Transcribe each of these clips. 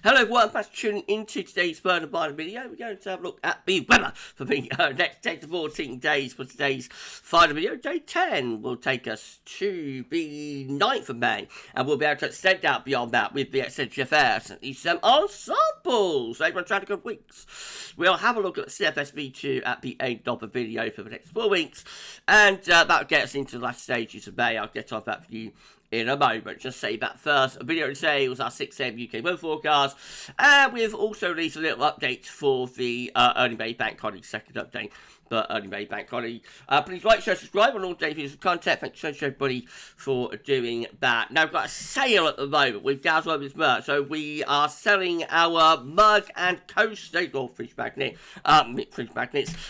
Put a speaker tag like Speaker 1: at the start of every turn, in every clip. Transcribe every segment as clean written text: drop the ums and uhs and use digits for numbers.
Speaker 1: Hello everyone, thanks for tuning into today's Burn By video. We're going to have a look at the weather for the next 10 to 14 days for today's final video. Day 10 will take us to the 9th of May, and we'll be able to extend out beyond that with the CFS and these ensembles over on Traffic of Weeks. We'll have a look at the CFS V2 at the end of the video for the next 4 weeks, and that'll get us into the last stages of May. I'll get on that for you in a moment. Just say that first video today was our 6 AM UK weather forecast, and we've also released a little update for the early May bank holiday, second update for early May bank holiday. Please like, share, subscribe on all day videos and content. Thanks so much everybody for doing that. Now we've got a sale at the moment with GavsWeatherVids merch, so we are selling our mug and coaster, or fridge magnets.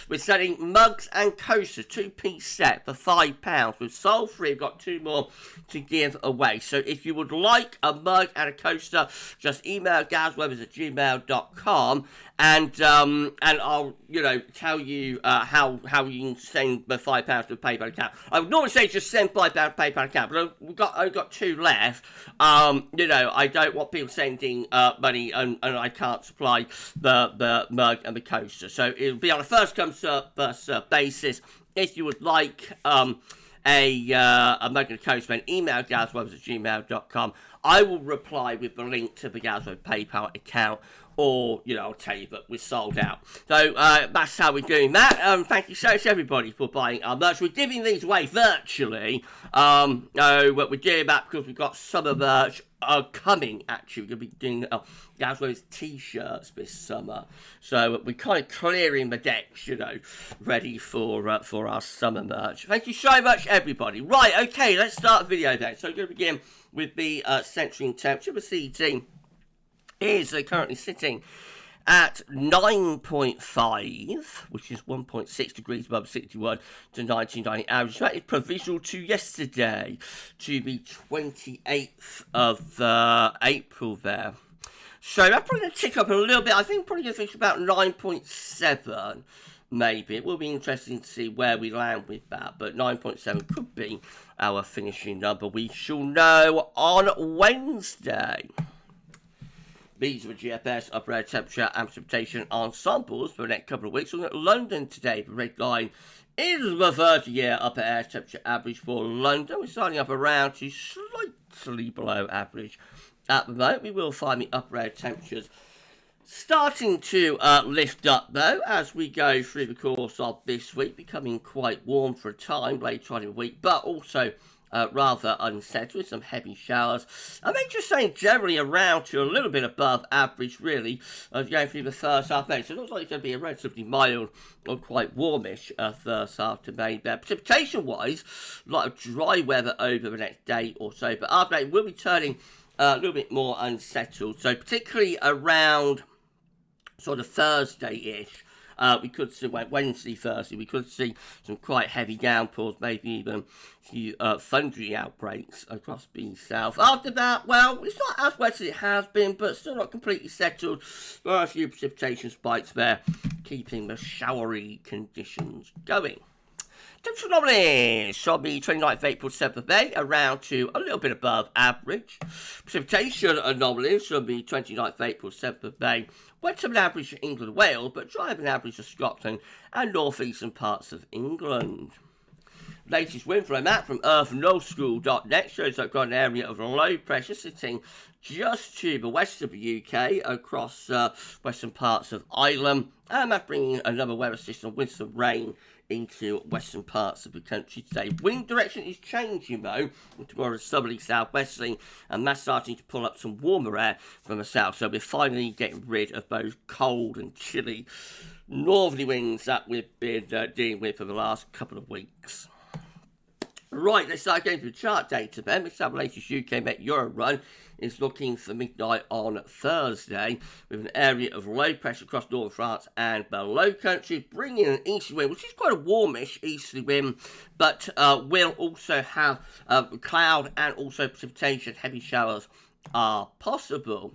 Speaker 1: We're selling mugs and coasters, 2-piece set for £5. We've sold 3, we've got 2 more to give away. So if you would like a mug and a coaster, just email GavsWeatherVids@gmail.com, and I'll tell you how you can send the £5 to a PayPal account. I would normally say just send £5 to a PayPal account, but I've got 2 left. I don't want people sending money and I can't supply the mug and the coaster. So it'll be on a first come first basis. If you would like a mug and a coaster, then email GavsWeatherVids@gmail.com. I will reply with the link to the GavsWeather PayPal account, or, I'll tell you that we're sold out. So, that's how we're doing that. Thank you so much, everybody, for buying our merch. We're giving these away virtually. But we're doing that because we've got summer merch coming, actually. We're going to be doing GavsWeather's t-shirts this summer. So, we're kind of clearing the decks, ready for our summer merch. Thank you so much, everybody. Right, okay, let's start the video then. So, we're going to begin with the centering temperature. The CET is currently sitting at 9.5, which is 1.6 degrees above 61 to 1990 average. That is provisional to yesterday, to the 28th of April there. So that's probably going to tick up a little bit. I think probably going to finish about 9.7, maybe. It will be interesting to see where we land with that, but 9.7 could be our finishing number. We shall know on Wednesday. These are the GFS upper air temperature and precipitation ensembles for the next couple of weeks. We're looking at London today. The red line is the 30-year upper air temperature average for London. We're starting up around to slightly below average at the moment. We will find the upper air temperatures starting to lift up, though, as we go through the course of this week, becoming quite warm for a time later on in the week, but also rather unsettled with some heavy showers. I may just say generally around to a little bit above average, really, as going through the first half of May. So it looks like it's going to be a relatively mild or quite warmish first half of May there. Precipitation-wise, a lot of dry weather over the next day or so, but after that, we'll be turning a little bit more unsettled. So particularly around sort of Thursday-ish, we could see, Wednesday, Thursday, we could see some quite heavy downpours, maybe even a few thundery outbreaks across the south. After that, well, it's not as wet as it has been, but still not completely settled. There are a few precipitation spikes there, keeping the showery conditions going. Temperature anomalies shall be 29th of April, 7th of May, around to a little bit above average. Precipitation anomalies shall be 29th of April, 7th of May, wetter than average for England and Wales, but drier than average for Scotland and northeastern parts of England. Latest wind flow map from earthnullschool.net shows I've got an area of low pressure sitting just to the west of the UK across western parts of Ireland, and that's bringing another weather system with some rain into western parts of the country today. Wind direction is changing though, into more of a southerly southwesterly, and that's starting to pull up some warmer air from the south. So we're finally getting rid of those cold and chilly northerly winds that we've been dealing with for the last couple of weeks. Right, let's start going through the chart data then. Let's have the latest UK Met Euro run. Is looking for midnight on Thursday, with an area of low pressure across northern France and the Low Country, bringing an easterly wind, which is quite a warmish easterly wind, but will also have cloud and also precipitation. Heavy showers are possible.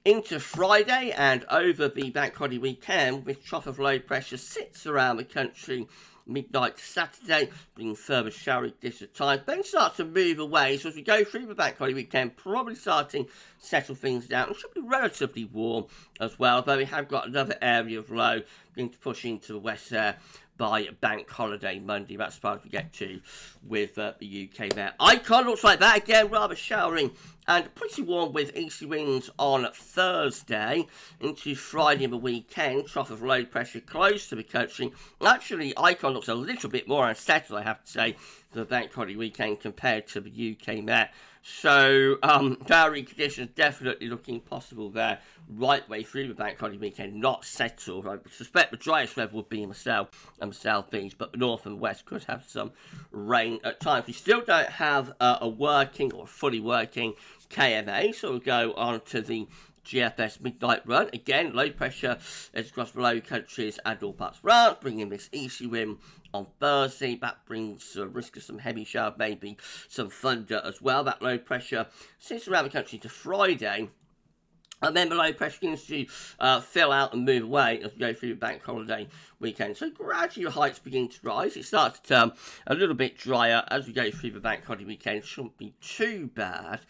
Speaker 1: Into Friday and over the bank holiday weekend, with trough of low pressure sits around the country midnight to Saturday, bringing further showery conditions at times. Then starts to move away, so as we go through the bank holiday weekend, probably starting to settle things down. It should be relatively warm as well, though we have got another area of low beginning to push into the west there by bank holiday Monday. That's as far as we get to with the UK there. Icon looks like that again, rather showering and pretty warm with easterly winds on Thursday into Friday and the weekend. Trough of low pressure close to the country. Actually, Icon looks a little bit more unsettled, I have to say, for the bank holiday weekend compared to the UK Met. So, vary conditions definitely looking possible there right way through the bank holiday weekend, not settled. I suspect the driest weather would be in the south and the south east, but the north and west could have some rain at times. We still don't have a working or fully working KMA, so we'll go on to the GFS midnight run. Again, low pressure is across the low countries and all parts of France, bringing this easy wind on Thursday. That brings a risk of some heavy shower, maybe some thunder as well. That low pressure sits around the country to Friday. And then the low pressure begins to fill out and move away as we go through the bank holiday weekend. So gradually heights begin to rise. It starts to turn a little bit drier as we go through the bank holiday weekend. Shouldn't be too bad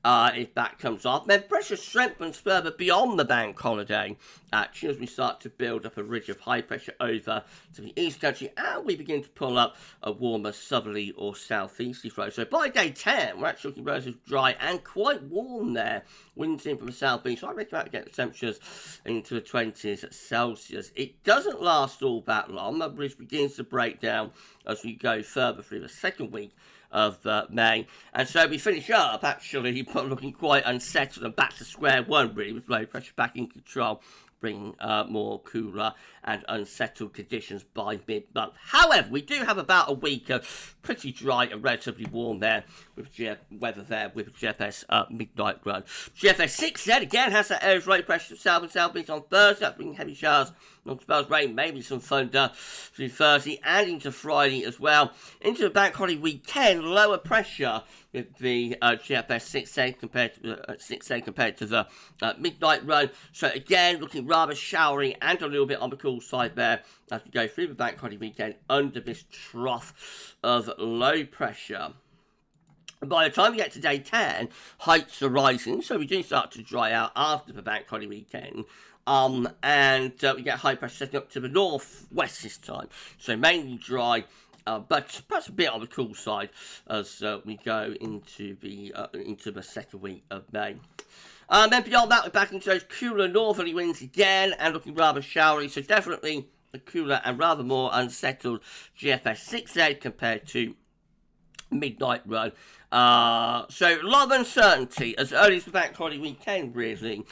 Speaker 1: if that comes off. Then pressure strengthens further beyond the bank holiday, actually, as we start to build up a ridge of high pressure over to the east country, and we begin to pull up a warmer southerly or southeasterly flow. So by day 10, we're actually looking relatively dry and quite warm there. Winds in from the southeast, so I reckon that get the temperatures into the 20s Celsius. It doesn't last all that long. The ridge begins to break down as we go further through the second week of May, and so we finish up actually looking quite unsettled and back to square one, really, with low pressure back in control, bringing more cooler and unsettled conditions by mid-month. However, we do have about a week of pretty dry and relatively warm there with weather there with GFS midnight run. GFS V2 again has that area of low pressure to south and southeast on Thursday. That's bringing heavy showers, long spells of rain, maybe some thunder through Thursday and into Friday as well. Into the bank holiday weekend, lower pressure with the GFS V2 compared to the midnight run. So again, looking rather showery and a little bit on the cool side there as we go through the bank holiday weekend under this trough of low pressure. And by the time we get to day 10, heights are rising, so we do start to dry out after the bank holiday weekend. And we get high pressure setting up to the northwest this time, so mainly dry, but perhaps a bit on the cool side as we go into the second week of May. Then beyond that, we're back into those cooler northerly winds again and looking rather showery, so definitely a cooler and rather more unsettled GFS V2 compared to midnight run. So a lot of uncertainty as early as the bank holiday weekend, really.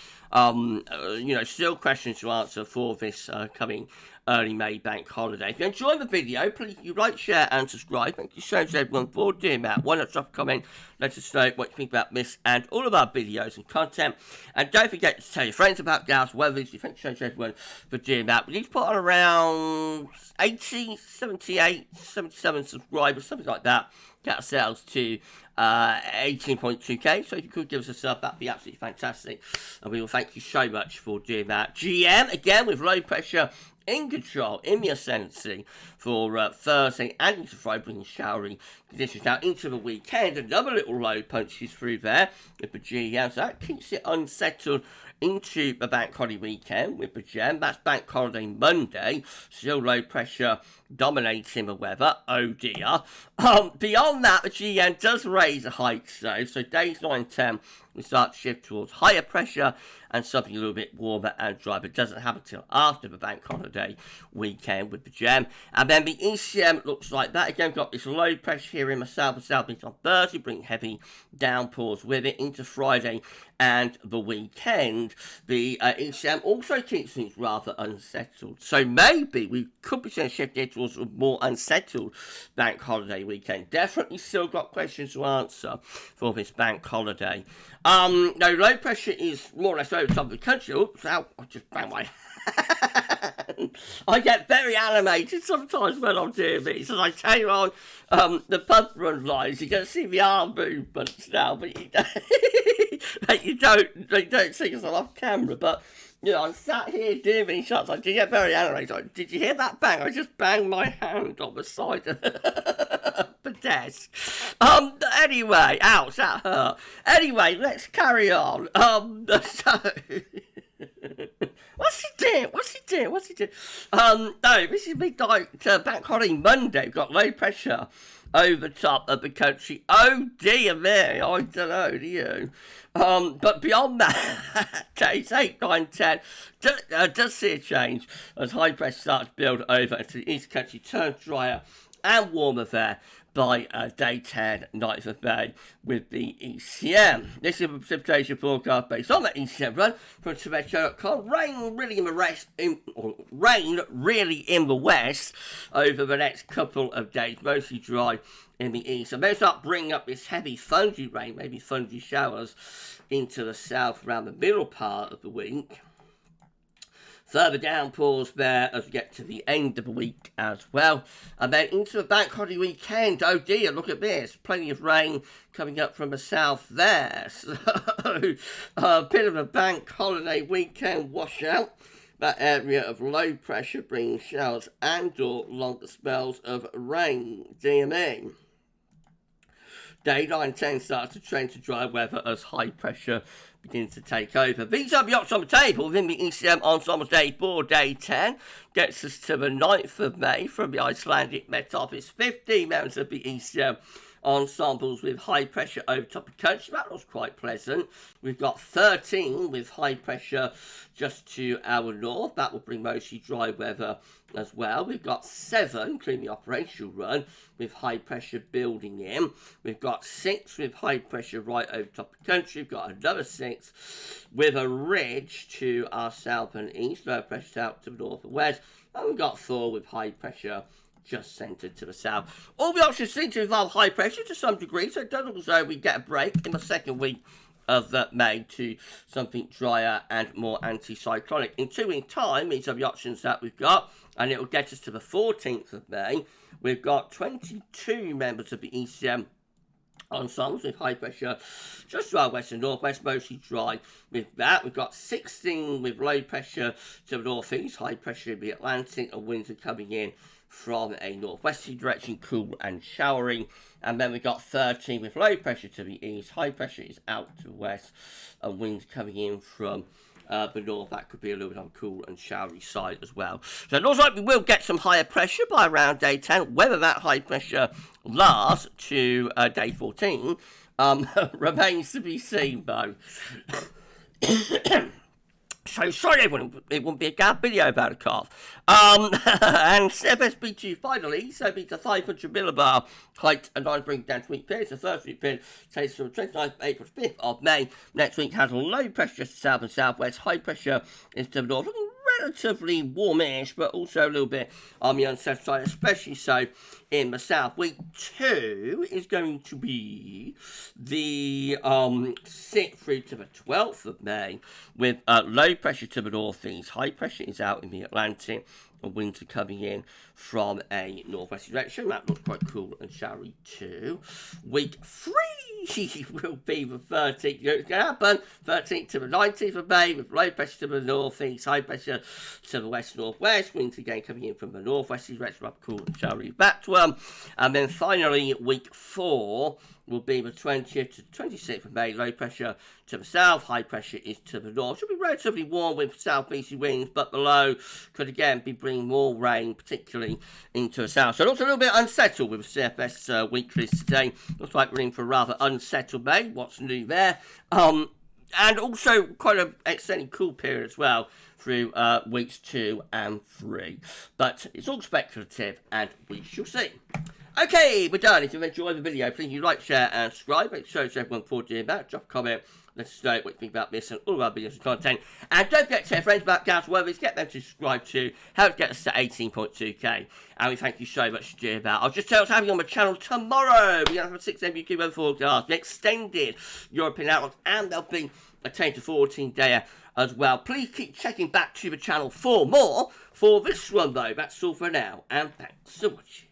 Speaker 1: Still questions to answer for this coming early May bank holiday. If you enjoyed the video, please like, share and subscribe. Thank you so much everyone for doing that. Why not drop a comment, let us know what you think about this and all of our videos and content. And don't forget to tell your friends about GavsWeatherVids. Thank you so much everyone for doing that. We need to put on around 80, 78, 77 subscribers, something like that. Get ourselves to 18.2k, so if you could give us a sub, that'd be absolutely fantastic, and we will thank you so much for doing that. GM again with low pressure in control in the ascendancy for Thursday and into Friday, bringing showery conditions now into the weekend. Another little low punches through there with the GM, so that keeps it unsettled into the bank holiday weekend with the gem. That's bank holiday Monday. Still low pressure dominating the weather. Oh dear. Beyond that, the GM does raise the heights though. So days 9 and 10, we start to shift towards higher pressure and something a little bit warmer and dry, but it doesn't happen until after the bank holiday weekend with the gem. And then the ECM looks like that. Again, we've got this low pressure here in the south and southeast on Thursday, bringing heavy downpours with it into Friday and the weekend. The ECM also keeps things rather unsettled. So maybe we could be seeing a shift here towards a more unsettled bank holiday weekend. Definitely still got questions to answer for this bank holiday. No, low pressure is more or less over the top of the country. Oops, ow, I just banged my I get very animated sometimes when I'm doing this, and I tell you on the pub run lines, you can see the arm movements now, but you don't see us off camera, but you know, I'm sat here doing these shots. I do get very animated. Like, did you hear that bang? I just banged my hand on the side of the desk. Anyway, ouch, that hurt. Anyway, let's carry on. So, what's he doing? No, this is midnight bank holiday Monday. We've got low pressure over top of the country. Oh dear me, I don't know, do you? But beyond that, days 8, 9, 10 does see a change as high pressure starts to build over into the east country, turns drier and warmer there by day 10, 9th of May with the ECM. This is a precipitation forecast based on that ECM run from Tometro.com. Rain really in the west over the next couple of days, mostly dry in the east. So maybe start bringing up this heavy fungy rain, maybe fungy showers into the south around the middle part of the week. Further downpours there as we get to the end of the week as well. And then into the bank holiday weekend. Oh dear, look at this. Plenty of rain coming up from the south there. So, a bit of a bank holiday weekend washout. That area of low pressure bringing showers and or longer spells of rain. Dear me. Day 9, 10 starts to trend to dry weather as high pressure begins to take over. These are the options on the table within the ECM ensembles day 4, day 10. Gets us to the 9th of May from the Icelandic Met Office. 15 members of the ECM ensembles with high pressure over top of the country. That was quite pleasant. We've got 13 with high pressure just to our north. That will bring mostly dry weather as well. We've got 7, including the operational run, with high pressure building in. We've got 6 with high pressure right over top of the country. We've got another 6 with a ridge to our south and east, low pressure south to the north and west. And we've got 4 with high pressure just centred to the south. All the options seem to involve high pressure to some degree, so it does look as though we get a break in the second week of May to something drier and more anticyclonic. In 2 weeks' time, these are the options that we've got, and it will get us to the 14th of May. We've got 22 members of the ECM ensembles with high pressure just to our west and northwest, mostly dry. With that, we've got 16 with low pressure to the northeast, high pressure in the Atlantic, and winds are coming in from a northwesterly direction, cool and showery. And then we've got 13 with low pressure to the east, high pressure is out to the west, and winds coming in from the north. That could be a little bit on cool and showery side as well. So it looks like we will get some higher pressure by around day 10. Whether that high pressure lasts to day 14 remains to be seen, though. So sorry everyone, it wouldn't be a Gav video about a cough. And CFS V2 finally, so beta 500 millibar, height and 9 bring down to week periods. The first week period takes from 29th of April to 5th of May. Next week has low pressure to south and southwest, high pressure is to the north, looking relatively warmish, but also a little bit on the unsettled side, especially so in the south. Week 2 is going to be the 6th through to the 12th of May, with low pressure to the northeast, high pressure is out in the Atlantic, and winds are coming in from a northwest direction. That looks quite cool and showery too. Week 3 will be the 13th. It's going to happen 13th to the 19th of May with low pressure to the northeast, high pressure to the west-northwest. Winds again coming in from the northwest direction, up cool and showery back to them. And then finally, week 4 will be the 20th to 26th of May. Low pressure to the south, high pressure is to the north. Should be relatively warm with southeasterly winds, but the low could again be bringing more rain, particularly into the south. So it looks a little bit unsettled with CFS weeklies today. Looks like we're in for a rather unsettled May. What's new there? And also quite an extended cool period as well through weeks 2 and 3. But it's all speculative, and we shall see. Okay, we're done. If you've enjoyed the video, please like, share, and subscribe. Make sure to everyone for doing that. Drop a comment Let us know what you think about this and all our videos and content. And don't forget to tell your friends about GavsWeatherVids, get them to subscribe to, help get us to 18.2k. And we thank you so much for doing that. I'll just tell us having on my channel tomorrow. We're going to have a 6am UK weather forecast, an extended European outlook, and there'll be a 10 to 14 day as well. Please keep checking back to the channel for more. For this one though, that's all for now, and thanks for watching.